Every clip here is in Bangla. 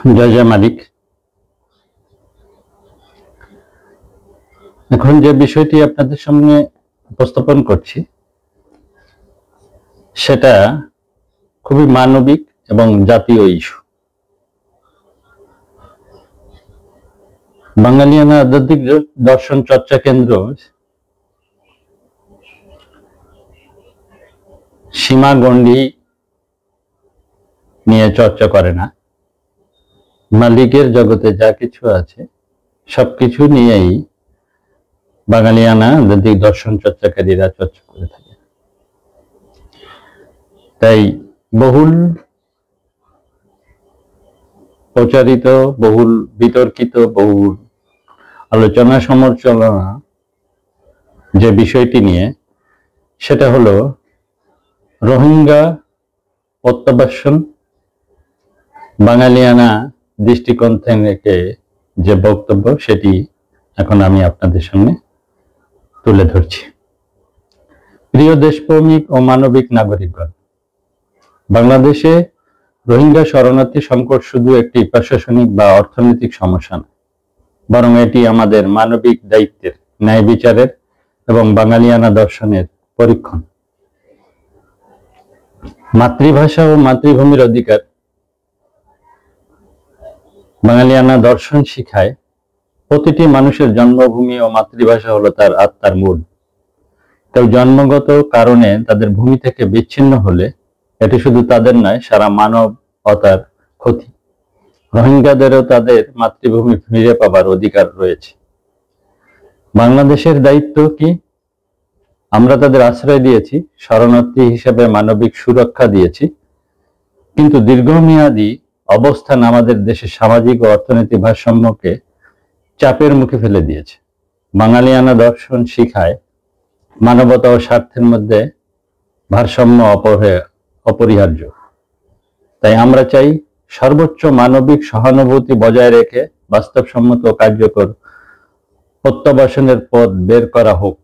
জয় জয় মালিক। এখন যে বিষয়টি আপনাদের সামনে উপস্থাপন করছি সেটা খুবই মানবিক এবং জাতীয় ইস্যু। বাঙালিয়ানা আধ্যাত্মিক দর্শন চর্চা কেন্দ্র সীমাগণ্ডি নিয়ে চর্চা করে না। মালিকের জগতে যা কিছু আছে সবকিছু নিয়েই বাঙালিয়ানা আধ্যাত্মিক দর্শন চর্চাকারীরা চর্চা করে থাকে। তাই বহুল প্রচারিত, বহুল বিতর্কিত, বহুল আলোচনা সমালোচনা যে বিষয়টি নিয়ে, সেটা হলো রোহিঙ্গা প্রত্যাবাসন। বাঙালিয়ানা দৃষ্টিকোণ থেকে যে বক্তব্য, সেটি এখন আমি আপনাদের সামনে তুলে ধরছি। প্রিয় দেশপ্রেমিক ও মানবিক নাগরিকগণ, বাংলাদেশে রোহিঙ্গা শরণার্থী সংকট শুধু একটি প্রশাসনিক বা অর্থনৈতিক সমস্যা নয়, বরং এটি আমাদের মানবিক দায়িত্বের, ন্যায় বিচারের এবং বাঙালিয়ানা দর্শনের পরীক্ষণ। মাতৃভাষা ও মাতৃভূমির অধিকার বাঙালিয়ানা দর্শন শিখায় প্রতিটি মানুষের জন্মভূমি ও মাতৃভাষা হলো তার আত্মার মূল। কেউ জন্মগত কারণে তাদের ভূমি থেকে বিচ্ছিন্ন হলে এটি শুধু তাদের নয়, সারা মানবতার ক্ষতি। রোহিঙ্গাদেরও তাদের মাতৃভূমি ফিরে পাবার অধিকার রয়েছে। বাংলাদেশের দায়িত্ব কি? আমরা তাদের আশ্রয় দিয়েছি, শরণার্থী হিসেবে মানবিক সুরক্ষা দিয়েছি, কিন্তু দীর্ঘমেয়াদী অবস্থান আমাদের দেশের সামাজিক ও অর্থনৈতিক ভারসাম্যকে চাপের মুখে ফেলে দিয়েছে। বাঙালিয়ানা দর্শন শিখায় মানবতা ও স্বার্থের মধ্যে ভারসাম্য অপরিহার্য। তাই আমরা চাই সর্বোচ্চ মানবিক সহানুভূতি বজায় রেখে বাস্তবসম্মত ও কার্যকর প্রত্যাবাসনের পথ বের করা হোক।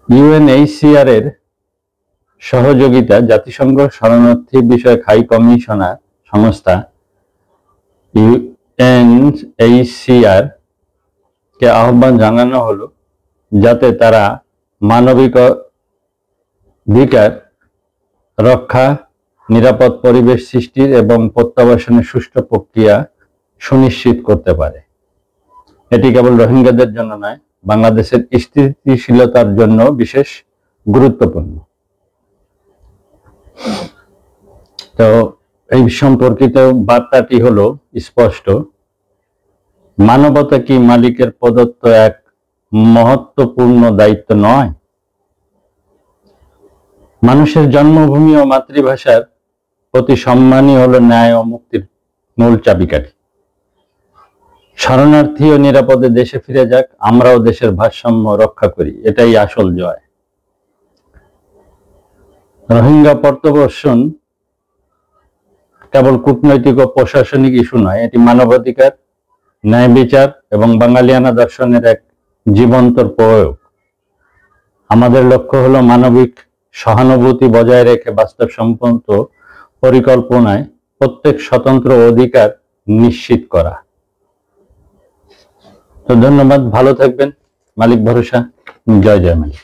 UNHCR এর সহযোগিতা জাতিসংঘ শরণার্থী বিষয়ক হাই কমিশনার সংস্থা UNHCR কে আহ্বান জানানো হলো, যাতে তারা মানবিক অধিকার রক্ষা, নিরাপদ পরিবেশ সৃষ্টির এবং প্রত্যাবাসনের সুষ্ঠু প্রক্রিয়া সুনিশ্চিত করতে পারে। এটি কেবল রোহিঙ্গাদের জন্য নয়, বাংলাদেশের স্থিতিশীলতার জন্য বিশেষ গুরুত্বপূর্ণ। তো এই সম্পর্কিত বার্তাটি হলো স্পষ্ট। মানবতা কি মালিকের প্রদত্ত এক মহত্বপূর্ণ দায়িত্ব নয়? মানুষের জন্মভূমি ও মাতৃভাষার প্রতি সম্মানই হলো ন্যায় ও মুক্তির মূল চাবিকাঠি। শরণার্থী ও নিরাপদে দেশে ফিরে যাক, আমরাও দেশের ভারসাম্য রক্ষা করি, এটাই আসল জয়। রোহিঙ্গা প্রত্যাবাসন কেবল কূটনৈতিক ও প্রশাসনিক ইস্যু নয়, এটি মানবাধিকার, ন্যায় বিচার এবং বাঙালিয়ানা দর্শনের এক জীবন্ত প্রয়োগ। আমাদের লক্ষ্য হলো মানবিক সহানুভূতি বজায় রেখে বাস্তবসম্মত পরিকল্পনায় প্রত্যেক স্বতন্ত্র অধিকার নিশ্চিত করা। তো ধন্যবাদ, ভালো থাকবেন। মালিক ভরসা। জয় জয় মালিক।